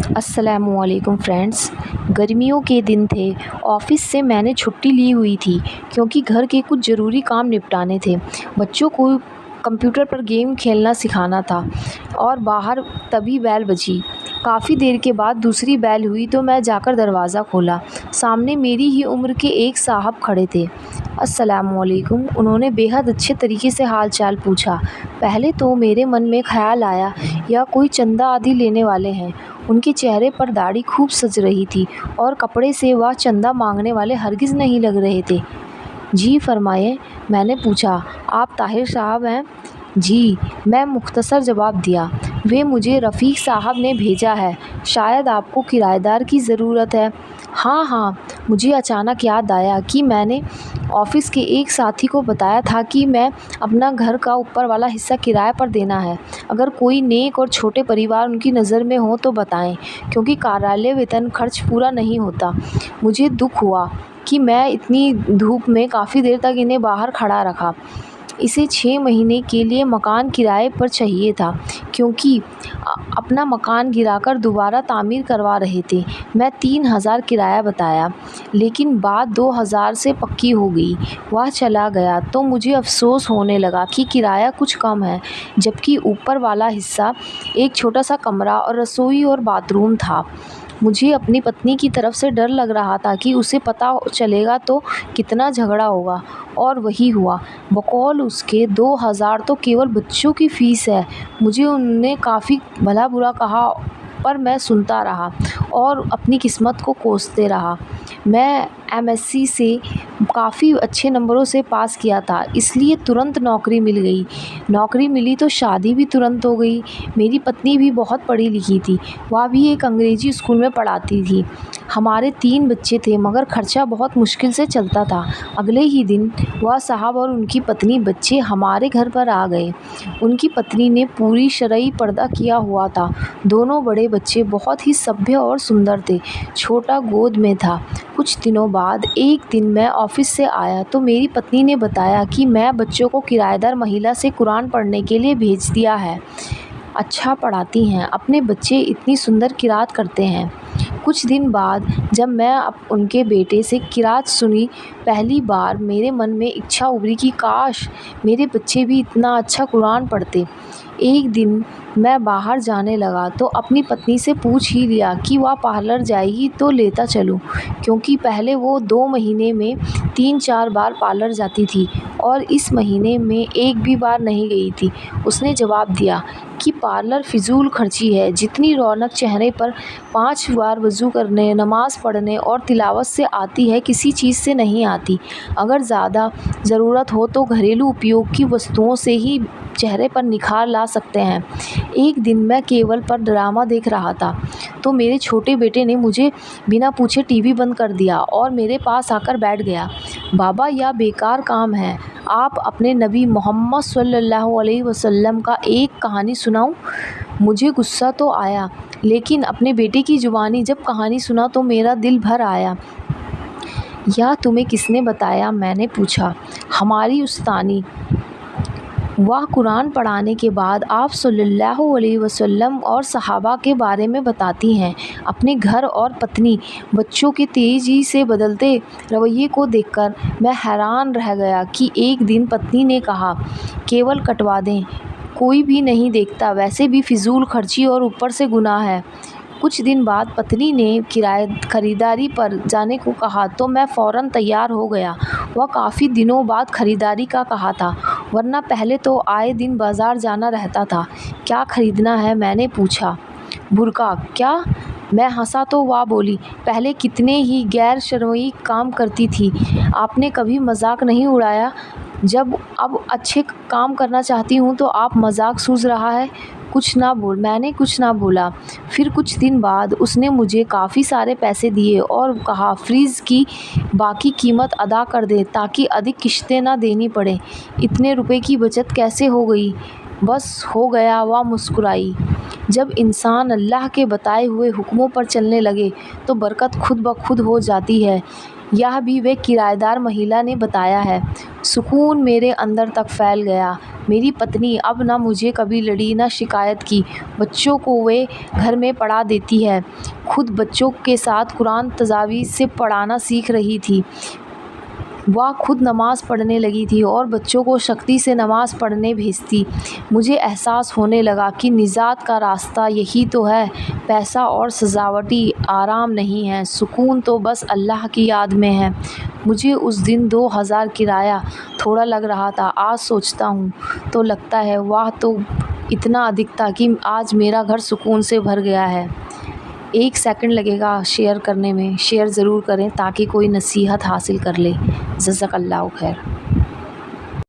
अस्सलामुअलैकुम फ्रेंड्स। गर्मियों के दिन थे। ऑफ़िस से मैंने छुट्टी ली हुई थी क्योंकि घर के कुछ ज़रूरी काम निपटाने थे। बच्चों को कंप्यूटर पर गेम खेलना सिखाना था और बाहर तभी बेल बजी। काफ़ी देर के बाद दूसरी बेल हुई तो मैं जाकर दरवाज़ा खोला। सामने मेरी ही उम्र के एक साहब खड़े थे। अस्सलामुअलैकुम, उन्होंने बेहद अच्छे तरीके से हाल चाल पूछा। पहले तो मेरे मन में ख़्याल आया या कोई चंदा आदि लेने वाले हैं। उनके चेहरे पर दाढ़ी खूब सज रही थी और कपड़े से वह चंदा मांगने वाले हरगिज़ नहीं लग रहे थे। जी फरमाइए, मैंने पूछा। आप ताहिर साहब हैं? जी, मैं मुख्तसर जवाब दिया। वे मुझे रफ़ीक साहब ने भेजा है। शायद आपको किराएदार की ज़रूरत है। हाँ हाँ, मुझे अचानक याद आया कि मैंने ऑफ़िस के एक साथी को बताया था कि मैं अपना घर का ऊपर वाला हिस्सा किराए पर देना है। अगर कोई नेक और छोटे परिवार उनकी नज़र में हो तो बताएं, क्योंकि कार्यालय वेतन खर्च पूरा नहीं होता। मुझे दुख हुआ कि मैं इतनी धूप में काफ़ी देर तक इन्हें बाहर खड़ा रखा। इसे 6 महीने के लिए मकान किराए पर चाहिए था, क्योंकि अपना मकान गिराकर दोबारा तामीर करवा रहे थे। मैं 3000 किराया बताया, लेकिन बात 2000 से पक्की हो गई। वह चला गया तो मुझे अफ़सोस होने लगा कि किराया कुछ कम है, जबकि ऊपर वाला हिस्सा एक छोटा सा कमरा और रसोई और बाथरूम था। मुझे अपनी पत्नी की तरफ से डर लग रहा था कि उसे पता चलेगा तो कितना झगड़ा होगा, और वही हुआ। बकौल उसके 2000 तो केवल बच्चों की फ़ीस है। मुझे उन्होंने काफ़ी भला बुरा कहा, पर मैं सुनता रहा और अपनी किस्मत को कोसते रहा। मैं एमएससी से काफ़ी अच्छे नंबरों से पास किया था, इसलिए तुरंत नौकरी मिल गई। नौकरी मिली तो शादी भी तुरंत हो गई। मेरी पत्नी भी बहुत पढ़ी लिखी थी। वह भी एक अंग्रेज़ी स्कूल में पढ़ाती थी। हमारे 3 बच्चे थे, मगर खर्चा बहुत मुश्किल से चलता था। अगले ही दिन वह साहब और उनकी पत्नी बच्चे हमारे घर पर आ गए। उनकी पत्नी ने पूरी शरई पर्दा किया हुआ था। दोनों बड़े बच्चे बहुत ही सभ्य और सुंदर थे। छोटा गोद में था। कुछ दिनों बाद एक दिन मैं ऑफ़िस से आया तो मेरी पत्नी ने बताया कि मैं बच्चों को किराएदार महिला से कुरान पढ़ने के लिए भेज दिया है। अच्छा पढ़ाती हैं, अपने बच्चे इतनी सुंदर किरात करते हैं। कुछ दिन बाद जब मैं उनके बेटे से किरात सुनी पहली बार, मेरे मन में इच्छा उभरी कि काश मेरे बच्चे भी इतना अच्छा कुरान पढ़ते। एक दिन मैं बाहर जाने लगा तो अपनी पत्नी से पूछ ही लिया कि वह पार्लर जाएगी तो लेता चलूं, क्योंकि पहले वो 2 महीने में 3-4 बार पार्लर जाती थी और इस महीने में एक भी बार नहीं गई थी। उसने जवाब दिया कि पार्लर फ़िज़ूल खर्ची है। जितनी रौनक चेहरे पर 5 बार वज़ू करने, नमाज़ पढ़ने और तिलावत से आती है, किसी चीज़ से नहीं आती। अगर ज़्यादा ज़रूरत हो तो घरेलू उपयोग की वस्तुओं से ही चेहरे पर निखार ला सकते हैं। एक दिन मैं केबल पर ड्रामा देख रहा था तो मेरे छोटे बेटे ने मुझे बिना पूछे टीवी बंद कर दिया और मेरे पास आकर बैठ गया। बाबा, यह बेकार काम है। आप अपने नबी मोहम्मद सल्लल्लाहु अलैहि वसल्लम का एक कहानी सुनाऊं? मुझे गुस्सा तो आया, लेकिन अपने बेटे की ज़ुबानी जब कहानी सुना तो मेरा दिल भर आया। यह तुम्हें किसने बताया? मैंने पूछा। हमारी उस्तानी। वह कुरान पढ़ाने के बाद आप सल्लल्लाहु अलैहि वसल्लम और सहाबा के बारे में बताती हैं। अपने घर और पत्नी बच्चों के तेज़ी से बदलते रवैये को देखकर मैं हैरान रह गया कि एक दिन पत्नी ने कहा, केवल कटवा दें, कोई भी नहीं देखता, वैसे भी फ़िज़ूल खर्ची और ऊपर से गुनाह है। कुछ दिन बाद पत्नी ने खरीदारी पर जाने को कहा तो मैं फ़ौरन तैयार हो गया। वह काफ़ी दिनों बाद खरीदारी का कहा था, वरना पहले तो आए दिन बाज़ार जाना रहता था। क्या खरीदना है? मैंने पूछा। बुर्का। क्या? मैं हंसा तो वह बोली, पहले कितने ही गैर शरई काम करती थी, आपने कभी मजाक नहीं उड़ाया। जब अब अच्छे काम करना चाहती हूँ तो आप मजाक सूझ रहा है। मैंने कुछ ना बोला। फिर कुछ दिन बाद उसने मुझे काफ़ी सारे पैसे दिए और कहा फ्रीज़ की बाकी कीमत अदा कर दे ताकि अधिक किश्तें ना देनी पड़े। इतने रुपए की बचत कैसे हो गई? बस हो गया, वह मुस्कुराई। जब इंसान अल्लाह के बताए हुए हुक्मों पर चलने लगे तो बरकत खुद ब खुद हो जाती है। यह भी वह किराएदार महिला ने बताया है। सुकून मेरे अंदर तक फैल गया। मेरी पत्नी अब ना मुझे कभी लड़ी न शिकायत की। बच्चों को वे घर में पढ़ा देती है। खुद बच्चों के साथ कुरान तजावीज़ से पढ़ाना सीख रही थी। वह खुद नमाज़ पढ़ने लगी थी और बच्चों को सख्ती से नमाज़ पढ़ने भेजती। मुझे एहसास होने लगा कि निजात का रास्ता यही तो है। पैसा और सजावटी आराम नहीं है, सुकून तो बस अल्लाह की याद में है। मुझे उस दिन 2000 किराया थोड़ा लग रहा था। आज सोचता हूँ तो लगता है वाह, तो इतना अधिक था कि आज मेरा घर सुकून से भर गया है। 1 सेकंड लगेगा शेयर करने में। शेयर ज़रूर करें ताकि कोई नसीहत हासिल कर ले। जज़ाकल्लाहु खैर।